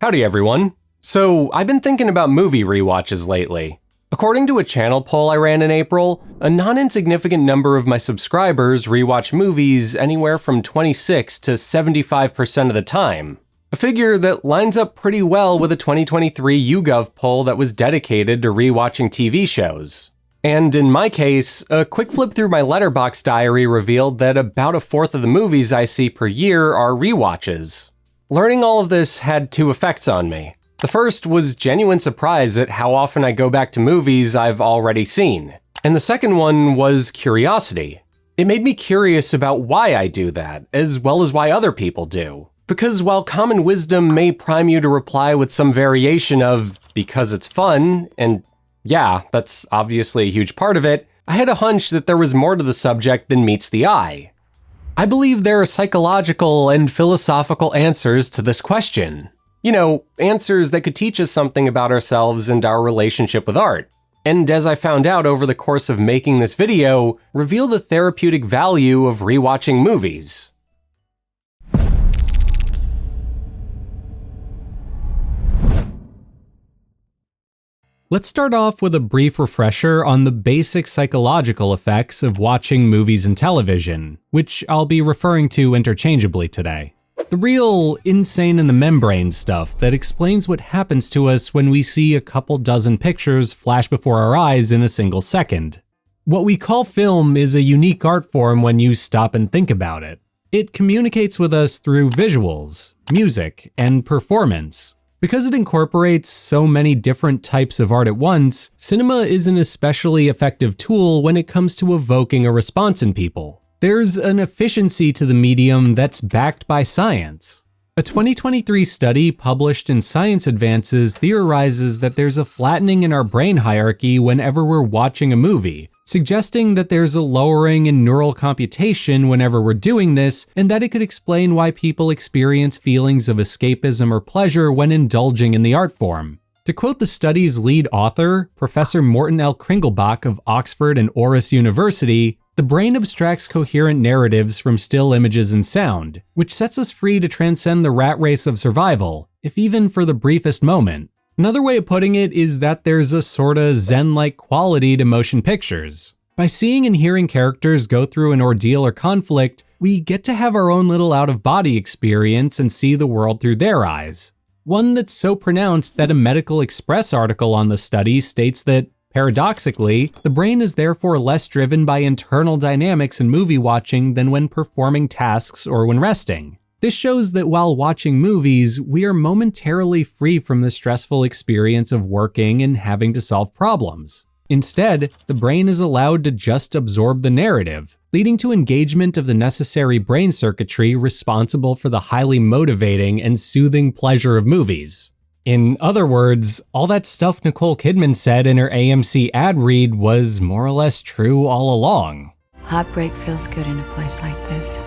Howdy everyone. So, I've been thinking about movie rewatches lately. According to a channel poll I ran in April, a non-insignificant number of my subscribers rewatch movies anywhere from 26 to 75% of the time. A figure that lines up pretty well with a 2023 YouGov poll that was dedicated to rewatching TV shows. And in my case, a quick flip through my Letterboxd diary revealed that about a fourth of the movies I see per year are rewatches. Learning all of this had two effects on me. The first was genuine surprise at how often I go back to movies I've already seen. And the second one was curiosity. It made me curious about why I do that, as well as why other people do. Because while common wisdom may prime you to reply with some variation of, because it's fun, and yeah, that's obviously a huge part of it, I had a hunch that there was more to the subject than meets the eye. I believe there are psychological and philosophical answers to this question. You know, answers that could teach us something about ourselves and our relationship with art. And as I found out over the course of making this video, reveal the therapeutic value of rewatching movies. Let's start off with a brief refresher on the basic psychological effects of watching movies and television, which I'll be referring to interchangeably today. The real insane in the membrane stuff that explains what happens to us when we see a couple dozen pictures flash before our eyes in a single second. What we call film is a unique art form when you stop and think about it. It communicates with us through visuals, music, and performance. Because it incorporates so many different types of art at once, cinema is an especially effective tool when it comes to evoking a response in people. There's an efficiency to the medium that's backed by science. A 2023 study published in Science Advances theorizes that there's a flattening in our brain hierarchy whenever we're watching a movie, suggesting that there's a lowering in neural computation whenever we're doing this, and that it could explain why people experience feelings of escapism or pleasure when indulging in the art form. To quote the study's lead author, Professor Morten L. Kringelbach of Oxford and Aarhus University, the brain abstracts coherent narratives from still images and sound, which sets us free to transcend the rat race of survival, if even for the briefest moment. Another way of putting it is that there's a sorta zen-like quality to motion pictures. By seeing and hearing characters go through an ordeal or conflict, we get to have our own little out-of-body experience and see the world through their eyes. One that's so pronounced that a Medical Express article on the study states that, paradoxically, the brain is therefore less driven by internal dynamics in movie watching than when performing tasks or when resting. This shows that while watching movies, we are momentarily free from the stressful experience of working and having to solve problems. Instead, the brain is allowed to just absorb the narrative, leading to engagement of the necessary brain circuitry responsible for the highly motivating and soothing pleasure of movies. In other words, all that stuff Nicole Kidman said in her AMC ad read was more or less true all along. Heartbreak feels good in a place like this.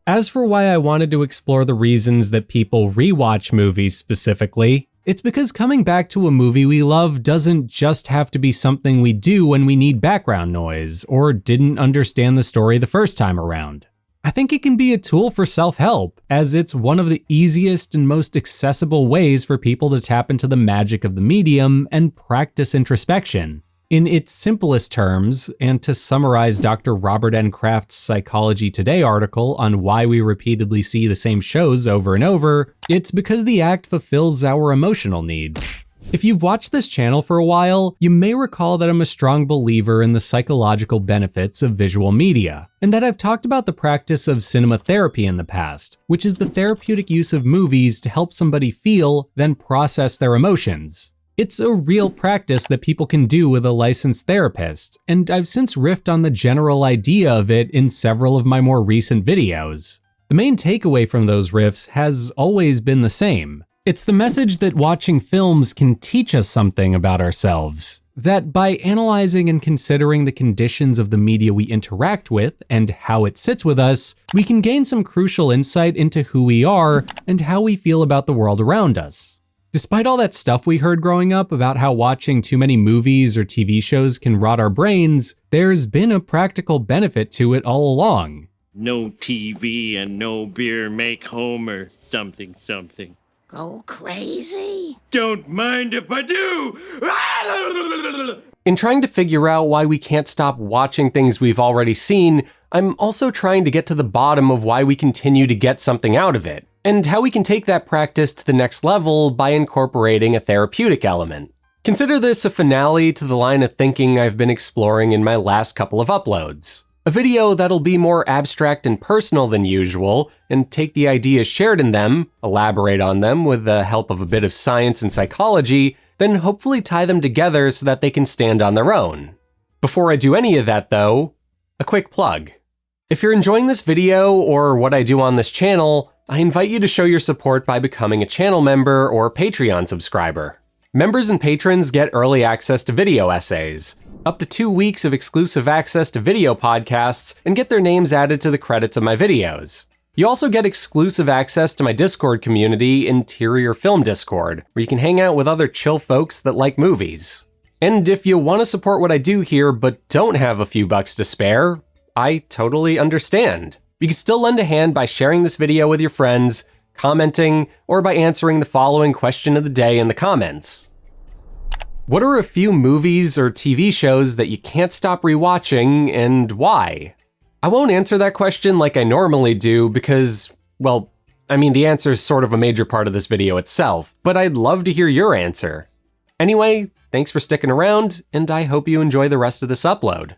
As for why I wanted to explore the reasons that people rewatch movies specifically, it's because coming back to a movie we love doesn't just have to be something we do when we need background noise or didn't understand the story the first time around. I think it can be a tool for self-help, as it's one of the easiest and most accessible ways for people to tap into the magic of the medium and practice introspection. In its simplest terms, and to summarize Dr. Robert N. Kraft's Psychology Today article on why we repeatedly see the same shows over and over, it's because the act fulfills our emotional needs. If you've watched this channel for a while, you may recall that I'm a strong believer in the psychological benefits of visual media, and that I've talked about the practice of cinema therapy in the past, which is the therapeutic use of movies to help somebody feel, then process their emotions. It's a real practice that people can do with a licensed therapist, and I've since riffed on the general idea of it in several of my more recent videos. The main takeaway from those riffs has always been the same. It's the message that watching films can teach us something about ourselves. That by analyzing and considering the conditions of the media we interact with and how it sits with us, we can gain some crucial insight into who we are and how we feel about the world around us. Despite all that stuff we heard growing up about how watching too many movies or TV shows can rot our brains, there's been a practical benefit to it all along. No TV and no beer make Homer something something. Go crazy? Don't mind if I do! In trying to figure out why we can't stop watching things we've already seen, I'm also trying to get to the bottom of why we continue to get something out of it, and how we can take that practice to the next level by incorporating a therapeutic element. Consider this a finale to the line of thinking I've been exploring in my last couple of uploads. A video that'll be more abstract and personal than usual, and take the ideas shared in them, elaborate on them with the help of a bit of science and psychology, then hopefully tie them together so that they can stand on their own. Before I do any of that though, a quick plug. If you're enjoying this video or what I do on this channel, I invite you to show your support by becoming a channel member or Patreon subscriber. Members and patrons get early access to video essays, up to 2 weeks of exclusive access to video podcasts, and get their names added to the credits of my videos. You also get exclusive access to my Discord community, Interior Film Discord, where you can hang out with other chill folks that like movies. And if you want to support what I do here but don't have a few bucks to spare, I totally understand. You can still lend a hand by sharing this video with your friends, commenting, or by answering the following question of the day in the comments. What are a few movies or TV shows that you can't stop rewatching, and why? I won't answer that question like I normally do because, well, the answer is sort of a major part of this video itself, but I'd love to hear your answer. Anyway, thanks for sticking around, and I hope you enjoy the rest of this upload.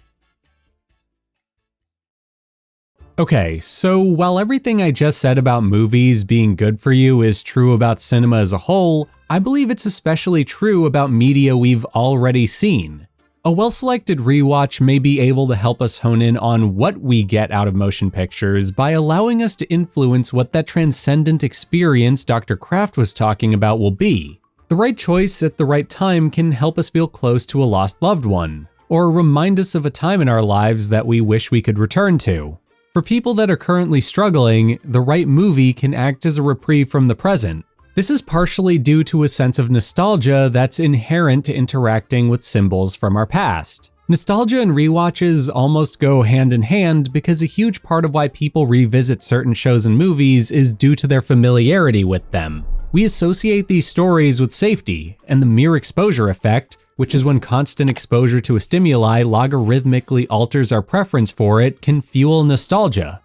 Okay, so while everything I just said about movies being good for you is true about cinema as a whole, I believe it's especially true about media we've already seen. A well-selected rewatch may be able to help us hone in on what we get out of motion pictures by allowing us to influence what that transcendent experience Dr. Kraft was talking about will be. The right choice at the right time can help us feel close to a lost loved one, or remind us of a time in our lives that we wish we could return to. For people that are currently struggling, the right movie can act as a reprieve from the present. This is partially due to a sense of nostalgia that's inherent to interacting with symbols from our past. Nostalgia and rewatches almost go hand in hand because a huge part of why people revisit certain shows and movies is due to their familiarity with them. We associate these stories with safety, and the mere exposure effect, which is when constant exposure to a stimuli logarithmically alters our preference for it, can fuel nostalgia.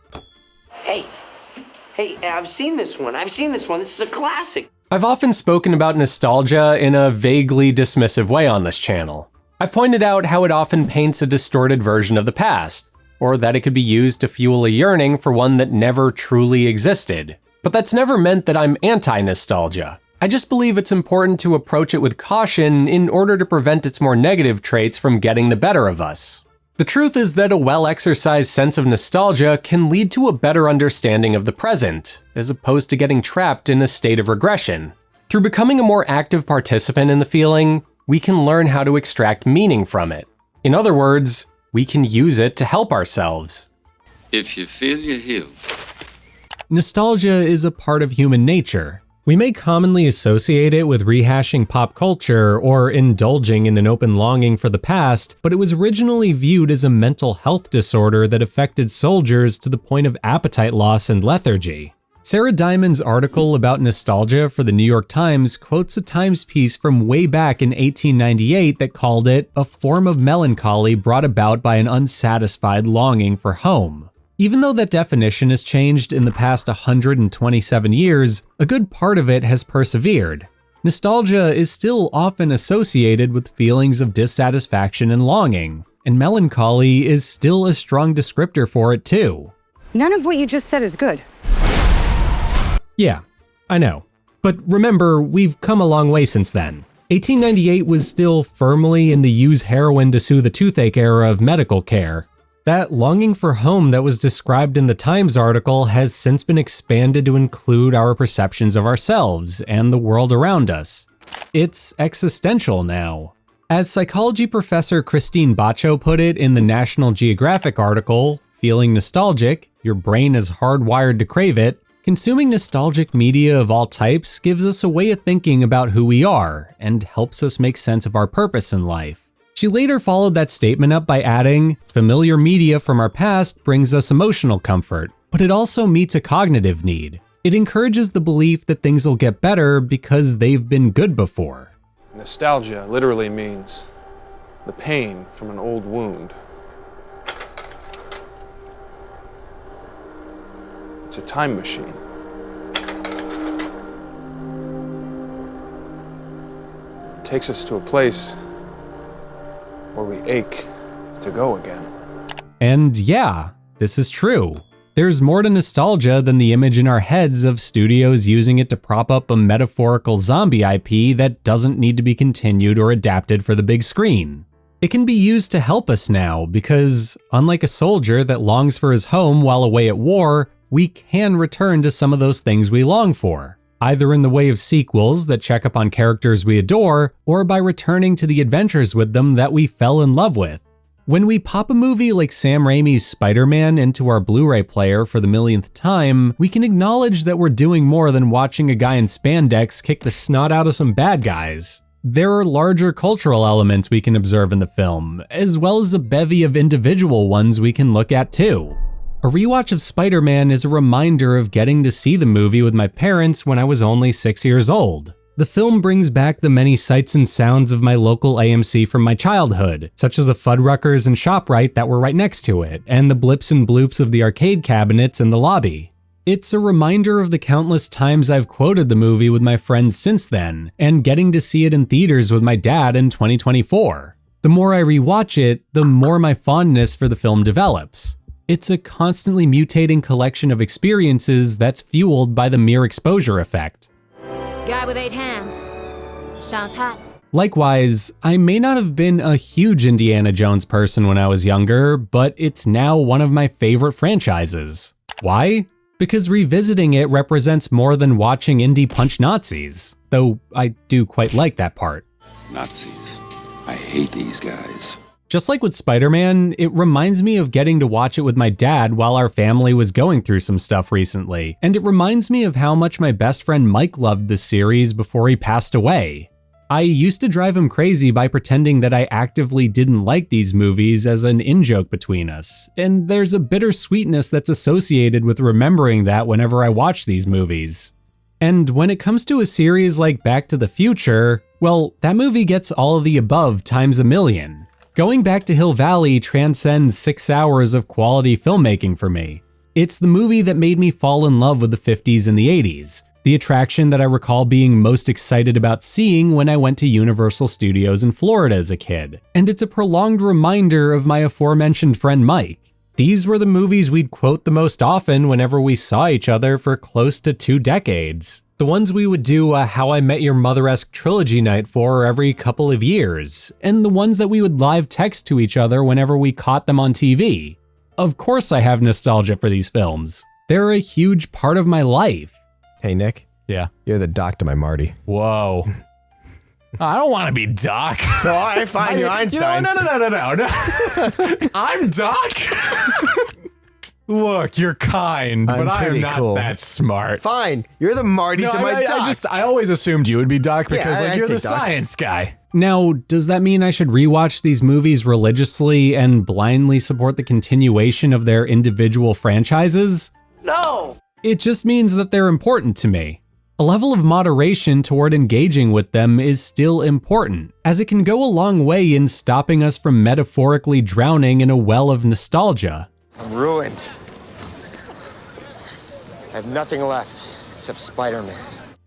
Hey, I've seen this one. This is a classic. I've often spoken about nostalgia in a vaguely dismissive way on this channel. I've pointed out how it often paints a distorted version of the past, or that it could be used to fuel a yearning for one that never truly existed. But that's never meant that I'm anti-nostalgia. I just believe it's important to approach it with caution in order to prevent its more negative traits from getting the better of us. The truth is that a well-exercised sense of nostalgia can lead to a better understanding of the present, as opposed to getting trapped in a state of regression. Through becoming a more active participant in the feeling, we can learn how to extract meaning from it. In other words, we can use it to help ourselves. If you feel, you heal. Nostalgia is a part of human nature. We may commonly associate it with rehashing pop culture or indulging in an open longing for the past, but it was originally viewed as a mental health disorder that affected soldiers to the point of appetite loss and lethargy. Sarah Diamond's article about nostalgia for the New York Times quotes a Times piece from way back in 1898 that called it a form of melancholy brought about by an unsatisfied longing for home. Even though that definition has changed in the past 127 years, a good part of it has persevered. Nostalgia is still often associated with feelings of dissatisfaction and longing, and melancholy is still a strong descriptor for it too. None of what you just said is good. Yeah, I know. But remember, we've come a long way since then. 1898 was still firmly in the use heroin to soothe a toothache era of medical care. That longing for home that was described in the Times article has since been expanded to include our perceptions of ourselves and the world around us. It's existential now. As psychology professor Christine Baccio put it in the National Geographic article, "Feeling nostalgic, your brain is hardwired to crave it," consuming nostalgic media of all types gives us a way of thinking about who we are and helps us make sense of our purpose in life. She later followed that statement up by adding, "Familiar media from our past brings us emotional comfort, but it also meets a cognitive need. It encourages the belief that things will get better because they've been good before." Nostalgia literally means the pain from an old wound. It's a time machine. It takes us to a place where we ache to go again. And yeah, this is true. There's more to nostalgia than the image in our heads of studios using it to prop up a metaphorical zombie IP that doesn't need to be continued or adapted for the big screen. It can be used to help us now because, unlike a soldier that longs for his home while away at war, we can return to some of those things we long for, either in the way of sequels that check up on characters we adore, or by returning to the adventures with them that we fell in love with. When we pop a movie like Sam Raimi's Spider-Man into our Blu-ray player for the millionth time, we can acknowledge that we're doing more than watching a guy in spandex kick the snot out of some bad guys. There are larger cultural elements we can observe in the film, as well as a bevy of individual ones we can look at too. A rewatch of Spider-Man is a reminder of getting to see the movie with my parents when I was only 6 years old. The film brings back the many sights and sounds of my local AMC from my childhood, such as the Fuddruckers and ShopRite that were right next to it, and the blips and bloops of the arcade cabinets in the lobby. It's a reminder of the countless times I've quoted the movie with my friends since then, and getting to see it in theaters with my dad in 2024. The more I rewatch it, the more my fondness for the film develops. It's a constantly mutating collection of experiences that's fueled by the mere exposure effect. Guy with 8 hands. Sounds hot. Likewise, I may not have been a huge Indiana Jones person when I was younger, but it's now one of my favorite franchises. Why? Because revisiting it represents more than watching Indy punch Nazis, though I do quite like that part. Nazis. I hate these guys. Just like with Spider-Man, it reminds me of getting to watch it with my dad while our family was going through some stuff recently, and it reminds me of how much my best friend Mike loved this series before he passed away. I used to drive him crazy by pretending that I actively didn't like these movies as an in-joke between us, and there's a bittersweetness that's associated with remembering that whenever I watch these movies. And when it comes to a series like Back to the Future, well, that movie gets all of the above times a million. Going Back to Hill Valley transcends 6 hours of quality filmmaking for me. It's the movie that made me fall in love with the 50s and the 80s, the attraction that I recall being most excited about seeing when I went to Universal Studios in Florida as a kid, and it's a prolonged reminder of my aforementioned friend Mike. These were the movies we'd quote the most often whenever we saw each other for close to 2 decades. The ones we would do a How I Met Your Mother-esque trilogy night for every couple of years, and the ones that we would live text to each other whenever we caught them on TV. Of course I have nostalgia for these films. They're a huge part of my life. Hey, Nick. Yeah. You're the Doc to my Marty. Whoa. I don't want to be Doc. No, I find you Einstein. No. I'm Doc. Look, you're kind, but I'm not cool. that smart. Fine, you're the Marty to my Doc. I always assumed you would be Doc because Yeah, you're the take Doc. science guy. Now, does that mean I should rewatch these movies religiously and blindly support the continuation of their individual franchises? No! It just means that they're important to me. A level of moderation toward engaging with them is still important, as it can go a long way in stopping us from metaphorically drowning in a well of nostalgia. I'm ruined. I have nothing left except Spider-Man.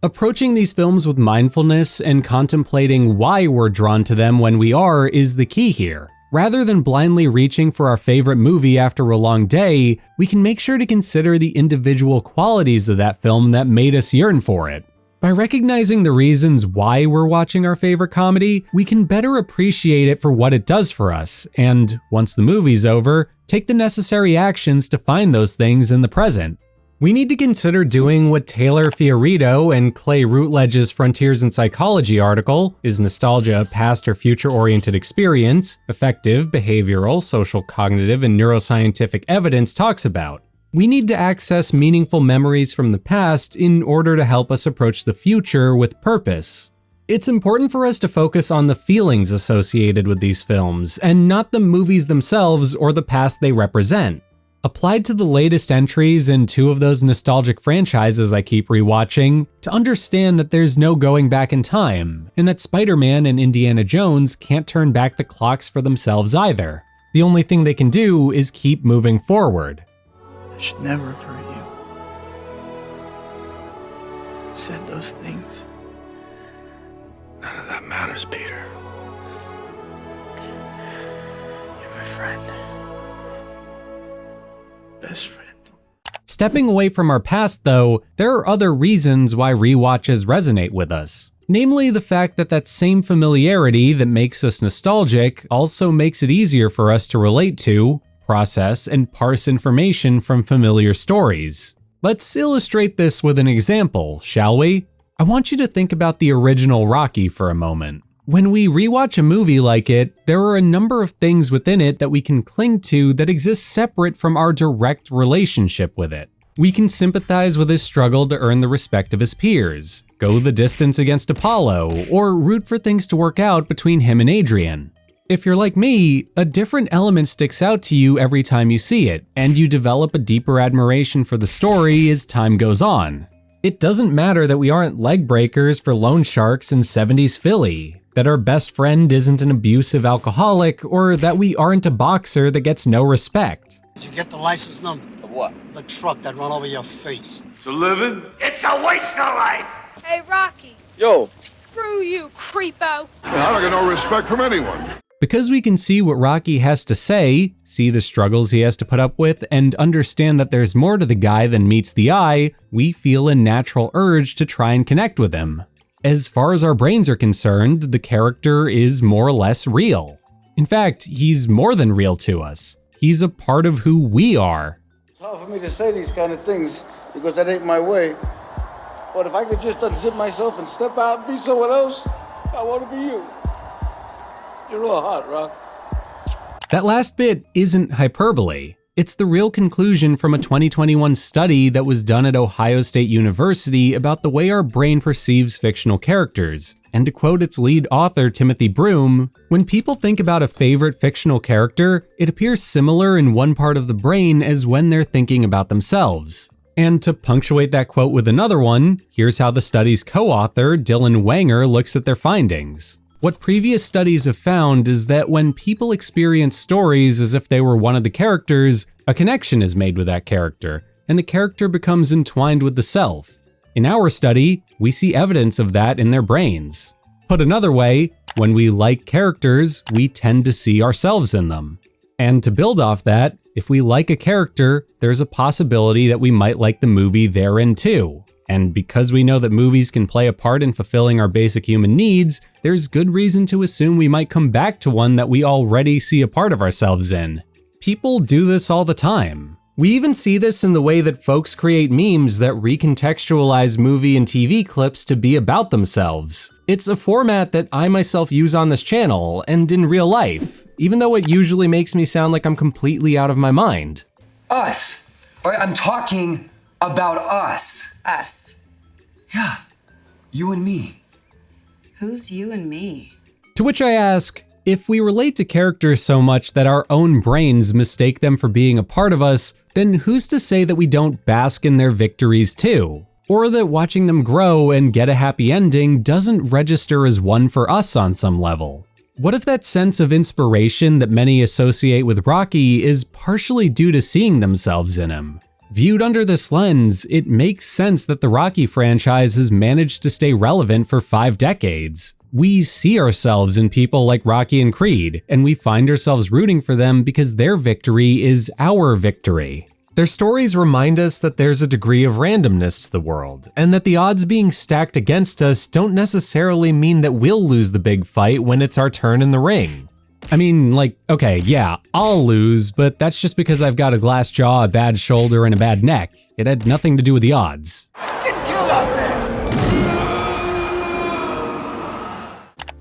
Approaching these films with mindfulness and contemplating why we're drawn to them when we are is the key here. Rather than blindly reaching for our favorite movie after a long day, we can make sure to consider the individual qualities of that film that made us yearn for it. By recognizing the reasons why we're watching our favorite comedy, we can better appreciate it for what it does for us, and once the movie's over, take the necessary actions to find those things in the present. We need to consider doing what Taylor Fiorito and Clay Routledge's Frontiers in Psychology article, Is Nostalgia a Past or Future-Oriented Experience? Affective, Behavioral, Social Cognitive, and Neuroscientific Evidence talks about. We need to access meaningful memories from the past in order to help us approach the future with purpose. It's important for us to focus on the feelings associated with these films, and not the movies themselves or the past they represent. Applied to the latest entries in two of those nostalgic franchises I keep rewatching, to understand that there's no going back in time, and that Spider-Man and Indiana Jones can't turn back the clocks for themselves either. The only thing they can do is keep moving forward. I should never have hurt you. Said those things. None of that matters, Peter. You're my friend. Best friend. Stepping away from our past though, there are other reasons why rewatches resonate with us. Namely the fact that that same familiarity that makes us nostalgic also makes it easier for us to relate to, process, and parse information from familiar stories. Let's illustrate this with an example, shall we? I want you to think about the original Rocky for a moment. When we rewatch a movie like it, there are a number of things within it that we can cling to that exist separate from our direct relationship with it. We can sympathize with his struggle to earn the respect of his peers, go the distance against Apollo, or root for things to work out between him and Adrian. If you're like me, a different element sticks out to you every time you see it, and you develop a deeper admiration for the story as time goes on. It doesn't matter that we aren't leg breakers for loan sharks in 70s Philly, that our best friend isn't an abusive alcoholic, or that we aren't a boxer that gets no respect. Did you get the license number? Of what? The truck that run over your face. It's a living? It's a waste of life! Hey, Rocky. Yo. Screw you, creepo. I don't get no respect from anyone. Because we can see what Rocky has to say, see the struggles he has to put up with, and understand that there's more to the guy than meets the eye, we feel a natural urge to try and connect with him. As far as our brains are concerned, the character is more or less real. In fact, he's more than real to us. He's a part of who we are. It's hard for me to say these kind of things because that ain't my way. But if I could just unzip myself and step out and be someone else, I want to be you. You're real hot, Rock. That last bit isn't hyperbole. It's the real conclusion from a 2021 study that was done at Ohio State University about the way our brain perceives fictional characters. And to quote its lead author, Timothy Broom, when people think about a favorite fictional character, it appears similar in one part of the brain as when they're thinking about themselves. And to punctuate that quote with another one, here's how the study's co-author, Dylan Wanger, looks at their findings. What previous studies have found is that when people experience stories as if they were one of the characters, a connection is made with that character, and the character becomes entwined with the self. In our study, we see evidence of that in their brains. Put another way, when we like characters, we tend to see ourselves in them. And to build off that, if we like a character, there's a possibility that we might like the movie they're in too. And because we know that movies can play a part in fulfilling our basic human needs, there's good reason to assume we might come back to one that we already see a part of ourselves in. People do this all the time. We even see this in the way that folks create memes that recontextualize movie and TV clips to be about themselves. It's a format that I myself use on this channel and in real life, even though it usually makes me sound like I'm completely out of my mind. Us. All right, I'm talking about us. Us. Yeah, you and me. Who's you and me? To which I ask, if we relate to characters so much that our own brains mistake them for being a part of us, then who's to say that we don't bask in their victories too? Or that watching them grow and get a happy ending doesn't register as one for us on some level? What if that sense of inspiration that many associate with Rocky is partially due to seeing themselves in him? Viewed under this lens, it makes sense that the Rocky franchise has managed to stay relevant for 5 decades. We see ourselves in people like Rocky and Creed, and we find ourselves rooting for them because their victory is our victory. Their stories remind us that there's a degree of randomness to the world, and that the odds being stacked against us don't necessarily mean that we'll lose the big fight when it's our turn in the ring. I mean, like, okay, yeah, I'll lose, but that's just because I've got a glass jaw, a bad shoulder, and a bad neck. It had nothing to do with the odds. Getting killed out there!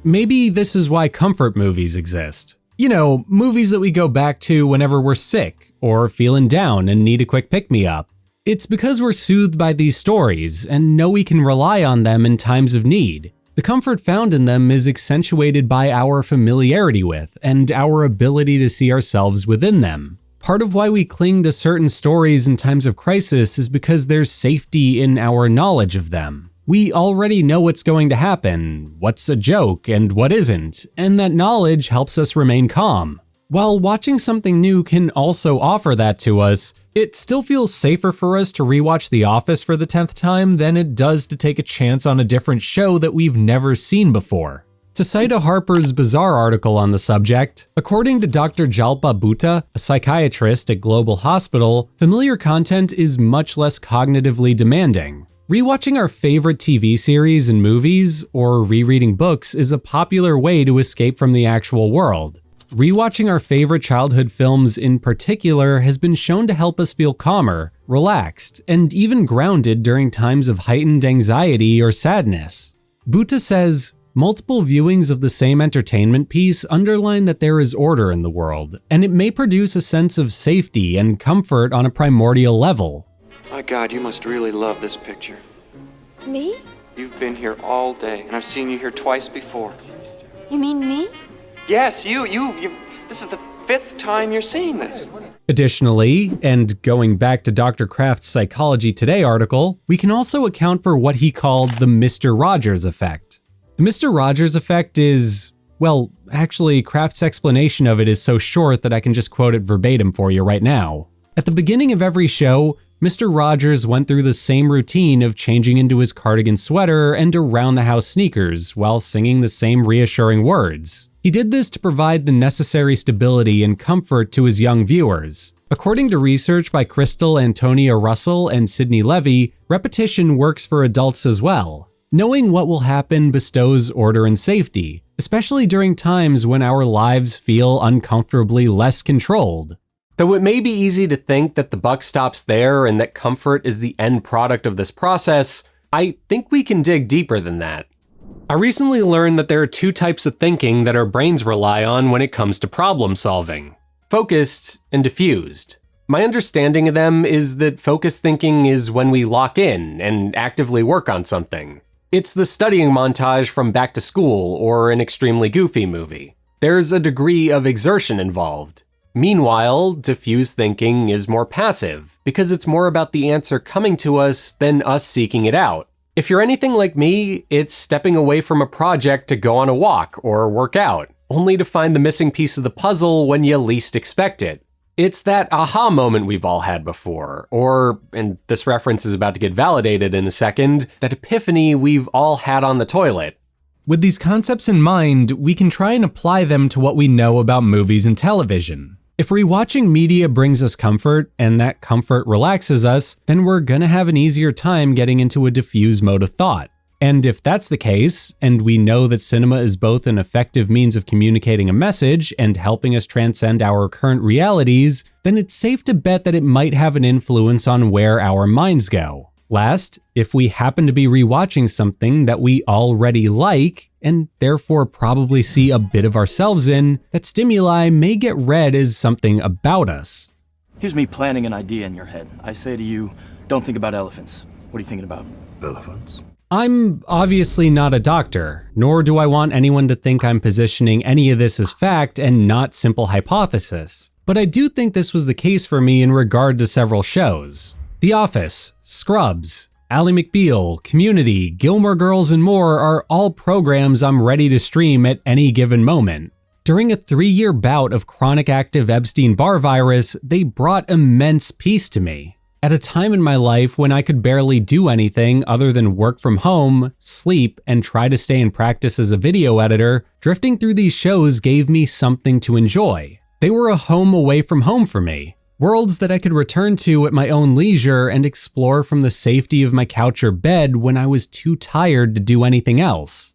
Maybe this is why comfort movies exist. You know, movies that we go back to whenever we're sick, or feeling down and need a quick pick-me-up. It's because we're soothed by these stories and know we can rely on them in times of need. The comfort found in them is accentuated by our familiarity with and our ability to see ourselves within them. Part of why we cling to certain stories in times of crisis is because there's safety in our knowledge of them. We already know what's going to happen, what's a joke and what isn't, and that knowledge helps us remain calm. While watching something new can also offer that to us, it still feels safer for us to rewatch The Office for the 10th time than it does to take a chance on a different show that we've never seen before. To cite a Harper's Bazaar article on the subject, according to Dr. Jalpa Bhutta, a psychiatrist at Global Hospital, familiar content is much less cognitively demanding. Rewatching our favorite TV series and movies, or rereading books, is a popular way to escape from the actual world. Rewatching our favorite childhood films in particular has been shown to help us feel calmer, relaxed, and even grounded during times of heightened anxiety or sadness. Bhutta says, multiple viewings of the same entertainment piece underline that there is order in the world, and it may produce a sense of safety and comfort on a primordial level. My God, you must really love this picture. Me? You've been here all day, and I've seen you here twice before. You mean me? Yes, you. This is the 5th time you're seeing this. Additionally, and going back to Dr. Kraft's Psychology Today article, we can also account for what he called the Mr. Rogers effect. The Mr. Rogers effect is, well, actually, Kraft's explanation of it is so short that I can just quote it verbatim for you right now. At the beginning of every show, Mr. Rogers went through the same routine of changing into his cardigan sweater and around-the-house sneakers while singing the same reassuring words. He did this to provide the necessary stability and comfort to his young viewers. According to research by Crystal Antonia Russell and Sydney Levy, repetition works for adults as well. Knowing what will happen bestows order and safety, especially during times when our lives feel uncomfortably less controlled. Though it may be easy to think that the buck stops there and that comfort is the end product of this process, I think we can dig deeper than that. I recently learned that there are 2 types of thinking that our brains rely on when it comes to problem solving: focused and diffused. My understanding of them is that focused thinking is when we lock in and actively work on something. It's the studying montage from Back to School or an extremely goofy movie. There's a degree of exertion involved. Meanwhile, diffused thinking is more passive because it's more about the answer coming to us than us seeking it out. If you're anything like me, it's stepping away from a project to go on a walk or work out, only to find the missing piece of the puzzle when you least expect it. It's that aha moment we've all had before, or, and this reference is about to get validated in a second, that epiphany we've all had on the toilet. With these concepts in mind, we can try and apply them to what we know about movies and television. If rewatching media brings us comfort, and that comfort relaxes us, then we're gonna have an easier time getting into a diffuse mode of thought. And if that's the case, and we know that cinema is both an effective means of communicating a message and helping us transcend our current realities, then it's safe to bet that it might have an influence on where our minds go. Last, if we happen to be rewatching something that we already like, and therefore probably see a bit of ourselves in, that stimuli may get read as something about us. Here's me planting an idea in your head. I say to you, don't think about elephants. What are you thinking about? Elephants? I'm obviously not a doctor, nor do I want anyone to think I'm positioning any of this as fact and not simple hypothesis. But I do think this was the case for me in regard to several shows. The Office, Scrubs, Ally McBeal, Community, Gilmore Girls, and more are all programs I'm ready to stream at any given moment. During a 3-year bout of chronic active Epstein-Barr virus, they brought immense peace to me. At a time in my life when I could barely do anything other than work from home, sleep, and try to stay in practice as a video editor, drifting through these shows gave me something to enjoy. They were a home away from home for me. Worlds that I could return to at my own leisure and explore from the safety of my couch or bed when I was too tired to do anything else.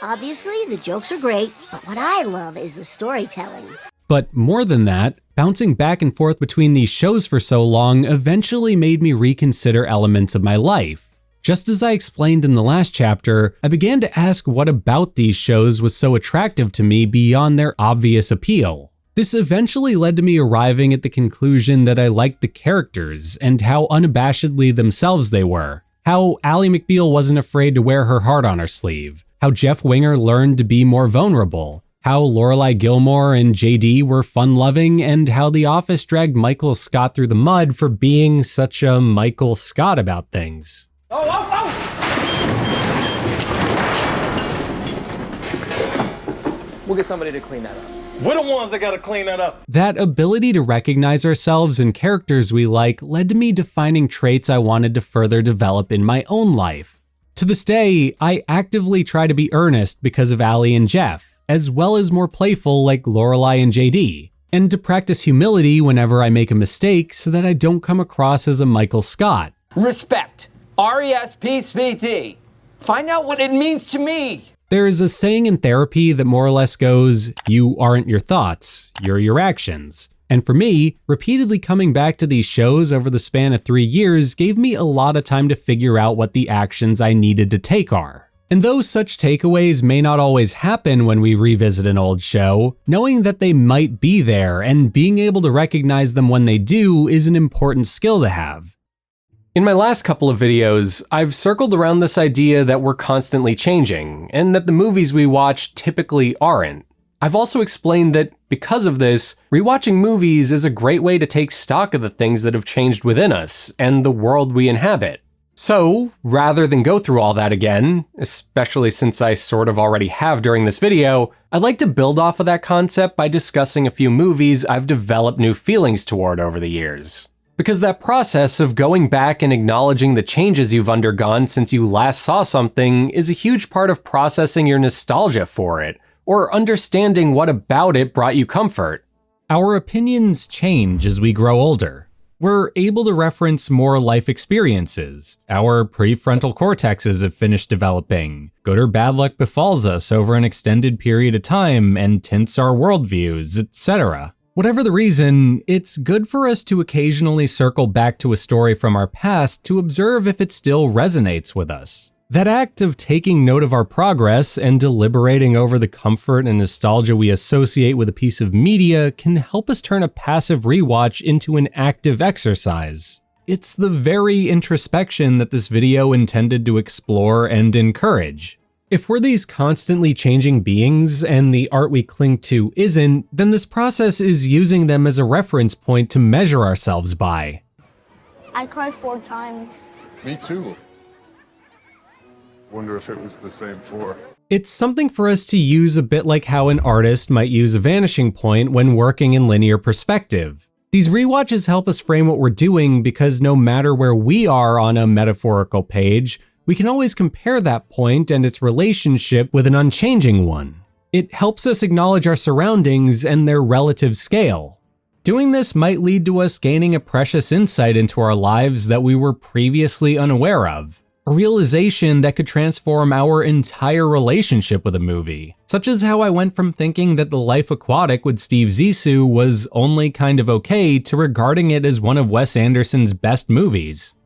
Obviously, the jokes are great, but what I love is the storytelling. But more than that, bouncing back and forth between these shows for so long eventually made me reconsider elements of my life. Just as I explained in the last chapter, I began to ask what about these shows was so attractive to me beyond their obvious appeal. This eventually led to me arriving at the conclusion that I liked the characters and how unabashedly themselves they were, how Ally McBeal wasn't afraid to wear her heart on her sleeve, how Jeff Winger learned to be more vulnerable, how Lorelai Gilmore and JD were fun-loving, and how The Office dragged Michael Scott through the mud for being such a Michael Scott about things. We'll get somebody to clean that up. We're the ones that gotta clean that up. That ability to recognize ourselves in characters we like led to me defining traits I wanted to further develop in my own life. To this day, I actively try to be earnest because of Ally and Jeff, as well as more playful like Lorelai and JD, and to practice humility whenever I make a mistake so that I don't come across as a Michael Scott. Respect. RESPCT. Find out what it means to me. There is a saying in therapy that more or less goes, you aren't your thoughts, you're your actions. And for me, repeatedly coming back to these shows over the span of 3 years gave me a lot of time to figure out what the actions I needed to take are. And though such takeaways may not always happen when we revisit an old show, knowing that they might be there and being able to recognize them when they do is an important skill to have. In my last couple of videos, I've circled around this idea that we're constantly changing, and that the movies we watch typically aren't. I've also explained that, because of this, rewatching movies is a great way to take stock of the things that have changed within us, and the world we inhabit. So, rather than go through all that again, especially since I sort of already have during this video, I'd like to build off of that concept by discussing a few movies I've developed new feelings toward over the years. Because that process of going back and acknowledging the changes you've undergone since you last saw something is a huge part of processing your nostalgia for it, or understanding what about it brought you comfort. Our opinions change as we grow older. We're able to reference more life experiences. Our prefrontal cortexes have finished developing. Good or bad luck befalls us over an extended period of time and tints our worldviews, etc. Whatever the reason, it's good for us to occasionally circle back to a story from our past to observe if it still resonates with us. That act of taking note of our progress and deliberating over the comfort and nostalgia we associate with a piece of media can help us turn a passive rewatch into an active exercise. It's the very introspection that this video intended to explore and encourage. If we're these constantly changing beings and the art we cling to isn't, then this process is using them as a reference point to measure ourselves by. I cried 4 times. Me too. Wonder if it was the same 4. It's something for us to use a bit like how an artist might use a vanishing point when working in linear perspective. These rewatches help us frame what we're doing because no matter where we are on a metaphorical page, we can always compare that point and its relationship with an unchanging one. It helps us acknowledge our surroundings and their relative scale. Doing this might lead to us gaining a precious insight into our lives that we were previously unaware of. A realization that could transform our entire relationship with a movie, such as how I went from thinking that The Life Aquatic with Steve Zissou was only kind of okay to regarding it as one of Wes Anderson's best movies.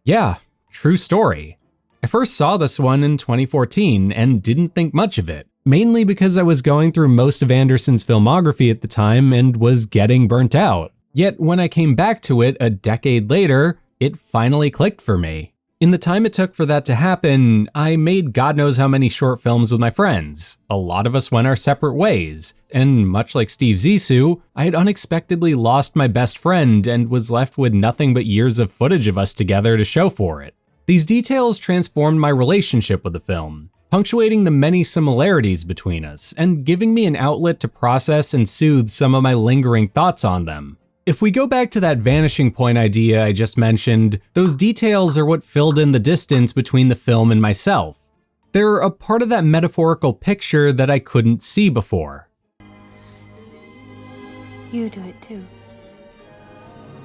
Yeah, true story. I first saw this one in 2014 and didn't think much of it, mainly because I was going through most of Anderson's filmography at the time and was getting burnt out. Yet when I came back to it a decade later, it finally clicked for me. In the time it took for that to happen, I made God knows how many short films with my friends. A lot of us went our separate ways, and much like Steve Zissou, I had unexpectedly lost my best friend and was left with nothing but years of footage of us together to show for it. These details transformed my relationship with the film, punctuating the many similarities between us and giving me an outlet to process and soothe some of my lingering thoughts on them. If we go back to that vanishing point idea I just mentioned, those details are what filled in the distance between the film and myself. They're a part of that metaphorical picture that I couldn't see before. You do it too.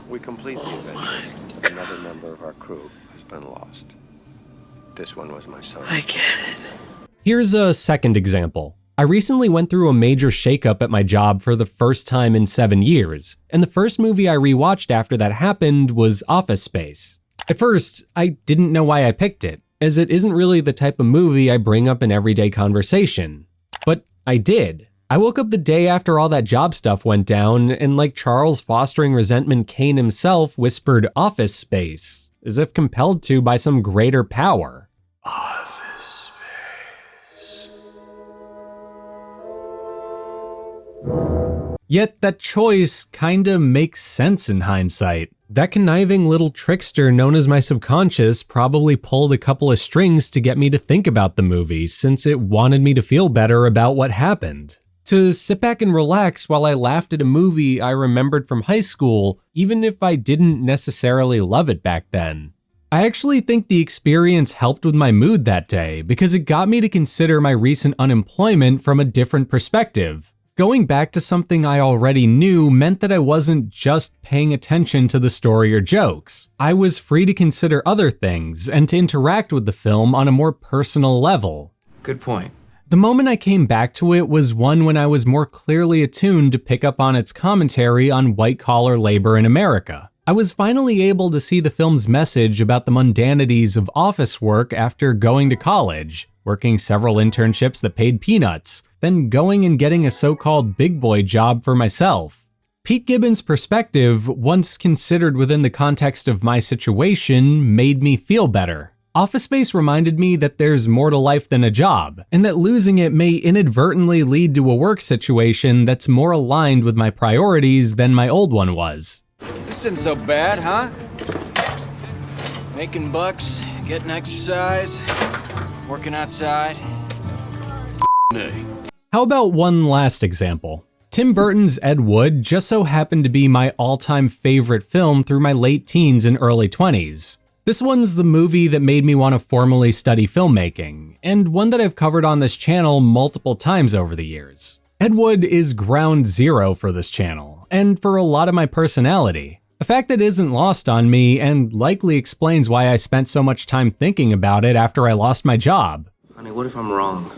We complete the event. Another member of our crew has been lost. This one was my son. I get it. Here's a second example. I recently went through a major shakeup at my job for the first time in 7 years, and the first movie I rewatched after that happened was Office Space. At first, I didn't know why I picked it, as it isn't really the type of movie I bring up in everyday conversation. But I did. I woke up the day after all that job stuff went down, and like Charles fostering resentment Kane himself whispered office space, as if compelled to by some greater power. Office space. Yet that choice kinda makes sense in hindsight. That conniving little trickster known as my subconscious probably pulled a couple of strings to get me to think about the movie, since it wanted me to feel better about what happened. To sit back and relax while I laughed at a movie I remembered from high school, even if I didn't necessarily love it back then. I actually think the experience helped with my mood that day because it got me to consider my recent unemployment from a different perspective. Going back to something I already knew meant that I wasn't just paying attention to the story or jokes. I was free to consider other things and to interact with the film on a more personal level. Good point. The moment I came back to it was one when I was more clearly attuned to pick up on its commentary on white-collar labor in America. I was finally able to see the film's message about the mundanities of office work after going to college, working several internships that paid peanuts, then going and getting a so-called big boy job for myself. Pete Gibbons' perspective, once considered within the context of my situation, made me feel better. Office Space reminded me that there's more to life than a job, and that losing it may inadvertently lead to a work situation that's more aligned with my priorities than my old one was. This isn't so bad, huh? Making bucks, getting exercise, working outside. How about one last example? Tim Burton's Ed Wood just so happened to be my all-time favorite film through my late teens and early 20s. This one's the movie that made me want to formally study filmmaking, and one that I've covered on this channel multiple times over the years. Ed Wood is ground zero for this channel, and for a lot of my personality. A fact that isn't lost on me and likely explains why I spent so much time thinking about it after I lost my job. Honey, what if I'm wrong?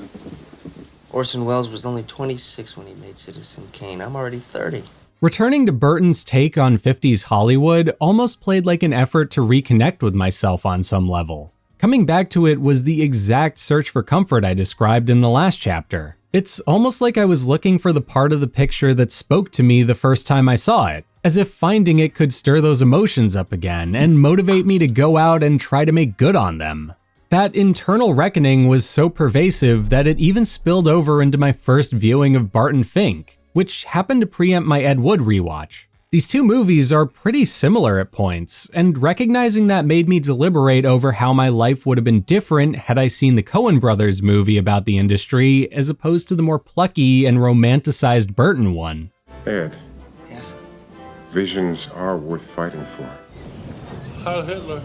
Orson Welles was only 26 when he made Citizen Kane. I'm already 30. Returning to Burton's take on 50s Hollywood almost played like an effort to reconnect with myself on some level. Coming back to it was the exact search for comfort I described in the last chapter. It's almost like I was looking for the part of the picture that spoke to me the first time I saw it, as if finding it could stir those emotions up again and motivate me to go out and try to make good on them. That internal reckoning was so pervasive that it even spilled over into my first viewing of Barton Fink, which happened to preempt my Ed Wood rewatch. These two movies are pretty similar at points, and recognizing that made me deliberate over how my life would have been different had I seen the Coen brothers movie about the industry as opposed to the more plucky and romanticized Burton one. Ed. Yes? Visions are worth fighting for. Heil Hitler.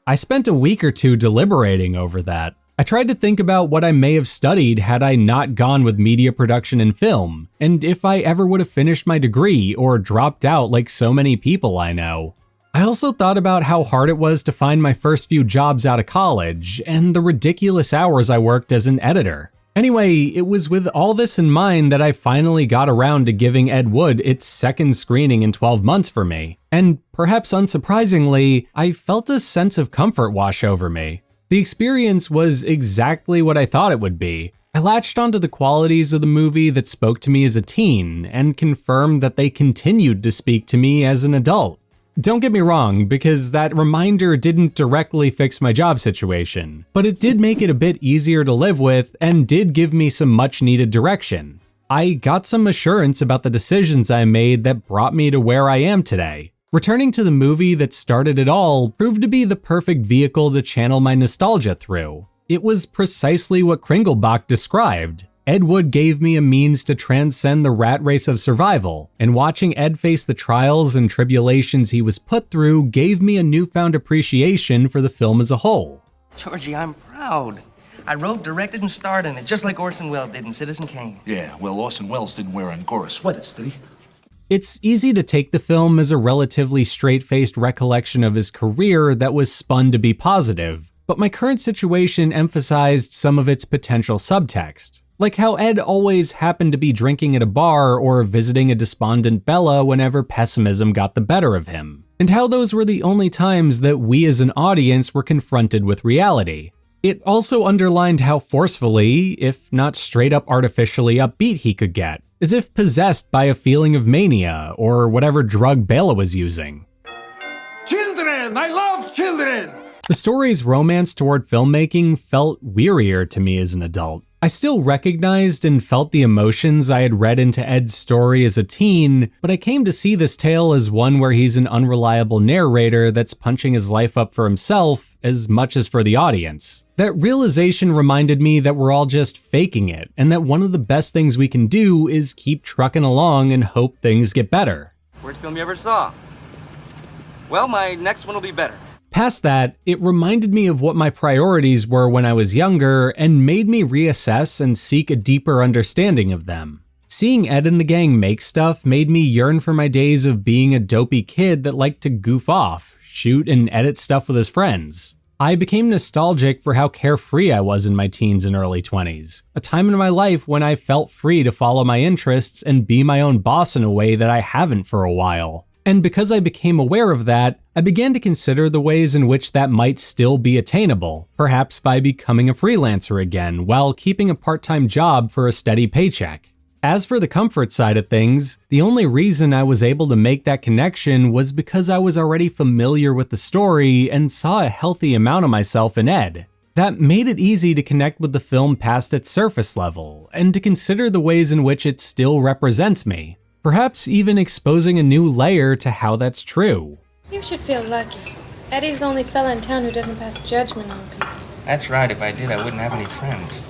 I spent a week or two deliberating over that. I tried to think about what I may have studied had I not gone with media production and film, and if I ever would have finished my degree or dropped out like so many people I know. I also thought about how hard it was to find my first few jobs out of college, and the ridiculous hours I worked as an editor. Anyway, it was with all this in mind that I finally got around to giving Ed Wood its second screening in 12 months for me, and perhaps unsurprisingly, I felt a sense of comfort wash over me. The experience was exactly what I thought it would be. I latched onto the qualities of the movie that spoke to me as a teen and confirmed that they continued to speak to me as an adult. Don't get me wrong, because that reminder didn't directly fix my job situation, but it did make it a bit easier to live with and did give me some much needed direction. I got some assurance about the decisions I made that brought me to where I am today. Returning to the movie that started it all proved to be the perfect vehicle to channel my nostalgia through. It was precisely what Kringelbach described. Ed Wood gave me a means to transcend the rat race of survival, and watching Ed face the trials and tribulations he was put through gave me a newfound appreciation for the film as a whole. Georgie, I'm proud. I wrote, directed, and starred in it, just like Orson Welles did in Citizen Kane. Yeah, well, Orson Welles didn't wear Angora sweaters, did he? It's easy to take the film as a relatively straight-faced recollection of his career that was spun to be positive, but my current situation emphasized some of its potential subtext, like how Ed always happened to be drinking at a bar or visiting a despondent Bella whenever pessimism got the better of him, and how those were the only times that we as an audience were confronted with reality. It also underlined how forcefully, if not straight up artificially upbeat he could get, as if possessed by a feeling of mania or whatever drug Bela was using. Children! I love children! The story's romance toward filmmaking felt wearier to me as an adult. I still recognized and felt the emotions I had read into Ed's story as a teen, but I came to see this tale as one where he's an unreliable narrator that's punching his life up for himself as much as for the audience. That realization reminded me that we're all just faking it, and that one of the best things we can do is keep trucking along and hope things get better. Worst film you ever saw? Well, my next one will be better. Past that, it reminded me of what my priorities were when I was younger and made me reassess and seek a deeper understanding of them. Seeing Ed and the gang make stuff made me yearn for my days of being a dopey kid that liked to goof off, shoot and edit stuff with his friends. I became nostalgic for how carefree I was in my teens and early 20s, a time in my life when I felt free to follow my interests and be my own boss in a way that I haven't for a while. And because I became aware of that, I began to consider the ways in which that might still be attainable, perhaps by becoming a freelancer again while keeping a part-time job for a steady paycheck. As for the comfort side of things, the only reason I was able to make that connection was because I was already familiar with the story and saw a healthy amount of myself in Ed. That made it easy to connect with the film past its surface level, and to consider the ways in which it still represents me. Perhaps even exposing a new layer to how that's true. You should feel lucky. Eddie's the only fella in town who doesn't pass judgment on people. That's right. If I did, I wouldn't have any friends.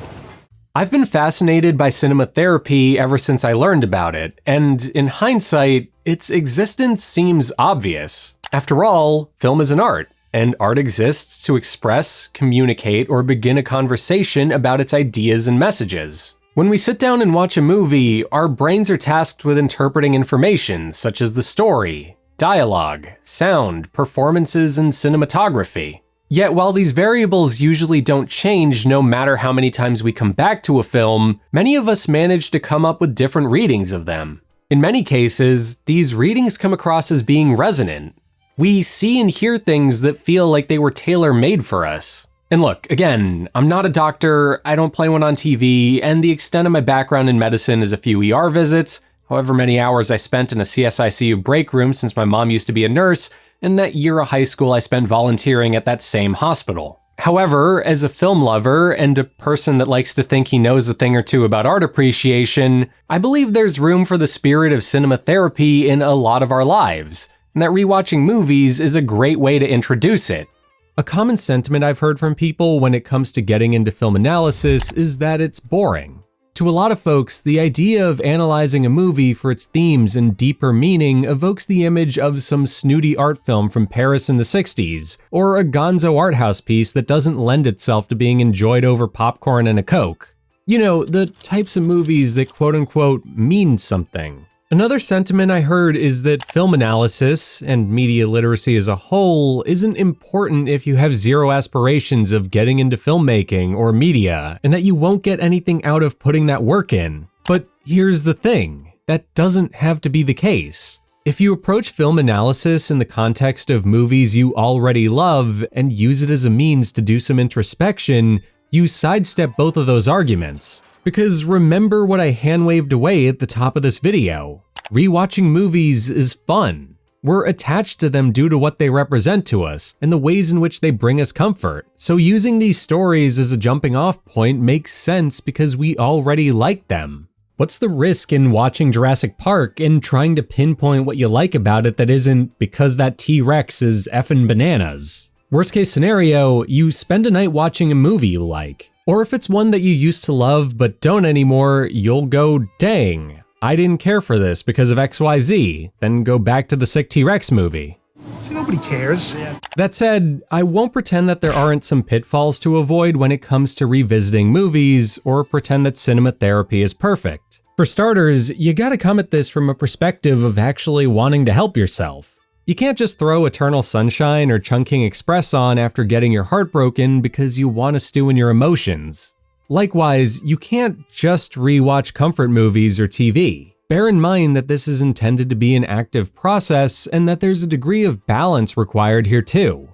I've been fascinated by cinema therapy ever since I learned about it, and in hindsight, its existence seems obvious. After all, film is an art, and art exists to express, communicate, or begin a conversation about its ideas and messages. When we sit down and watch a movie, our brains are tasked with interpreting information such as the story, dialogue, sound, performances, and cinematography. Yet while these variables usually don't change no matter how many times we come back to a film, many of us manage to come up with different readings of them. In many cases, these readings come across as being resonant. We see and hear things that feel like they were tailor-made for us. And look, again, I'm not a doctor, I don't play one on TV, and the extent of my background in medicine is a few ER visits, however many hours I spent in a CSICU break room since my mom used to be a nurse, and that year of high school I spent volunteering at that same hospital. However, as a film lover and a person that likes to think he knows a thing or two about art appreciation, I believe there's room for the spirit of cinema therapy in a lot of our lives, and that rewatching movies is a great way to introduce it. A common sentiment I've heard from people when it comes to getting into film analysis is that it's boring. To a lot of folks, the idea of analyzing a movie for its themes and deeper meaning evokes the image of some snooty art film from Paris in the 60s, or a gonzo art house piece that doesn't lend itself to being enjoyed over popcorn and a Coke. You know, the types of movies that quote-unquote mean something. Another sentiment I heard is that film analysis, and media literacy as a whole, isn't important if you have zero aspirations of getting into filmmaking or media, and that you won't get anything out of putting that work in. But here's the thing, that doesn't have to be the case. If you approach film analysis in the context of movies you already love and use it as a means to do some introspection, you sidestep both of those arguments. Because remember what I hand-waved away at the top of this video. Rewatching movies is fun. We're attached to them due to what they represent to us and the ways in which they bring us comfort. So using these stories as a jumping off point makes sense because we already like them. What's the risk in watching Jurassic Park and trying to pinpoint what you like about it that isn't because that T-Rex is effing bananas? Worst case scenario, you spend a night watching a movie you like. Or if it's one that you used to love but don't anymore, you'll go, dang, I didn't care for this because of XYZ, then go back to the sick T-Rex movie. See, nobody cares. That said, I won't pretend that there aren't some pitfalls to avoid when it comes to revisiting movies, or pretend that cinema therapy is perfect. For starters, you gotta come at this from a perspective of actually wanting to help yourself. You can't just throw Eternal Sunshine or Chungking Express on after getting your heart broken because you want to stew in your emotions. Likewise, you can't just rewatch comfort movies or TV. Bear in mind that this is intended to be an active process and that there's a degree of balance required here too.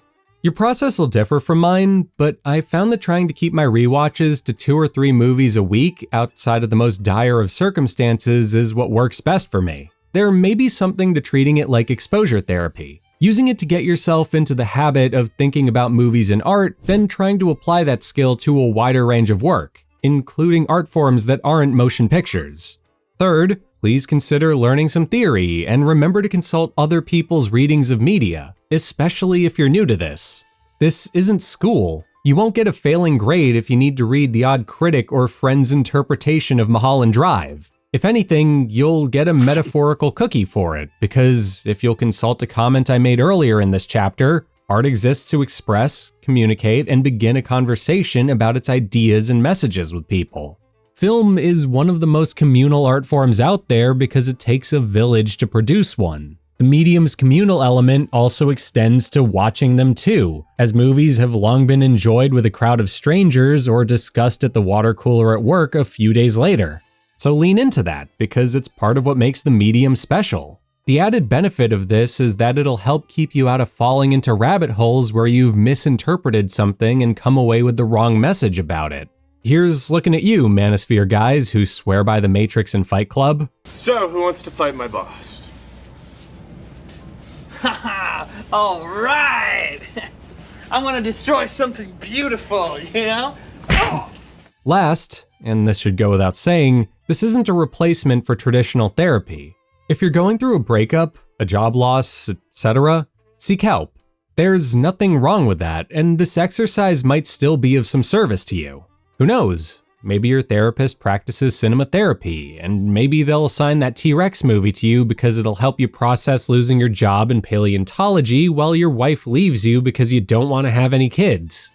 Your process will differ from mine, but I found that trying to keep my rewatches to 2 or 3 movies a week outside of the most dire of circumstances is what works best for me. There may be something to treating it like exposure therapy, using it to get yourself into the habit of thinking about movies and art, then trying to apply that skill to a wider range of work, including art forms that aren't motion pictures. Third, please consider learning some theory and remember to consult other people's readings of media, especially if you're new to this. This isn't school. You won't get a failing grade if you need to read the odd critic or friend's interpretation of Mulholland Drive. If anything, you'll get a metaphorical cookie for it, because if you'll consult a comment I made earlier in this chapter, art exists to express, communicate, and begin a conversation about its ideas and messages with people. Film is one of the most communal art forms out there because it takes a village to produce one. The medium's communal element also extends to watching them too, as movies have long been enjoyed with a crowd of strangers or discussed at the water cooler at work a few days later. So lean into that, because it's part of what makes the medium special. The added benefit of this is that it'll help keep you out of falling into rabbit holes where you've misinterpreted something and come away with the wrong message about it. Here's looking at you, Manosphere guys who swear by the Matrix and Fight Club. So, who wants to fight my boss? Haha! All right! I want to destroy something beautiful, you know? Oh! Last, and this should go without saying, this isn't a replacement for traditional therapy. If you're going through a breakup, a job loss, etc., seek help. There's nothing wrong with that, and this exercise might still be of some service to you. Who knows? Maybe your therapist practices cinema therapy, and maybe they'll assign that T-Rex movie to you because it'll help you process losing your job in paleontology while your wife leaves you because you don't want to have any kids.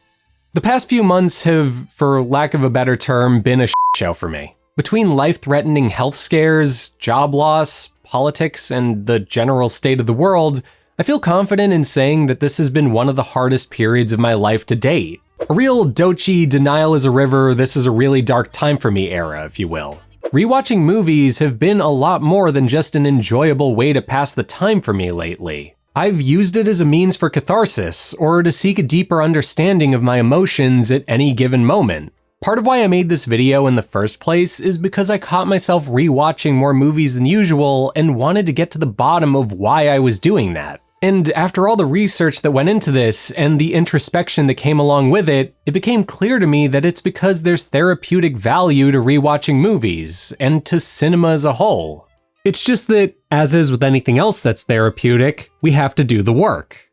The past few months have, for lack of a better term, been a shit show for me. Between life-threatening health scares, job loss, politics, and the general state of the world, I feel confident in saying that this has been one of the hardest periods of my life to date. A real Dochi denial is a river, this is a really dark time for me era, if you will. Rewatching movies have been a lot more than just an enjoyable way to pass the time for me lately. I've used it as a means for catharsis, or to seek a deeper understanding of my emotions at any given moment. Part of why I made this video in the first place is because I caught myself rewatching more movies than usual and wanted to get to the bottom of why I was doing that. And after all the research that went into this and the introspection that came along with it, it became clear to me that it's because there's therapeutic value to rewatching movies, and to cinema as a whole. It's just that, as is with anything else that's therapeutic, we have to do the work.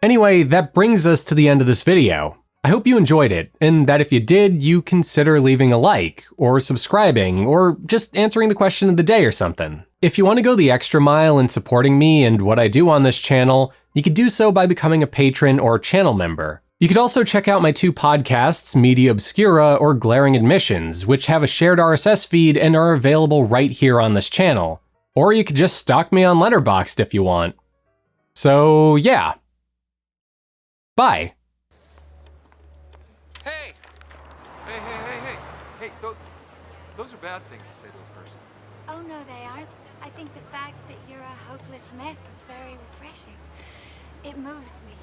Anyway, that brings us to the end of this video. I hope you enjoyed it, and that if you did, you consider leaving a like, or subscribing, or just answering the question of the day or something. If you want to go the extra mile in supporting me and what I do on this channel, you could do so by becoming a patron or channel member. You could also check out my 2 podcasts, Media Obscura or Glaring Admissions, which have a shared RSS feed and are available right here on this channel. Or you could just stalk me on Letterboxd if you want. So yeah. Bye. Hey, those are bad things to say to a person. Oh, no, they aren't. I think the fact that you're a hopeless mess is very refreshing. It moves me.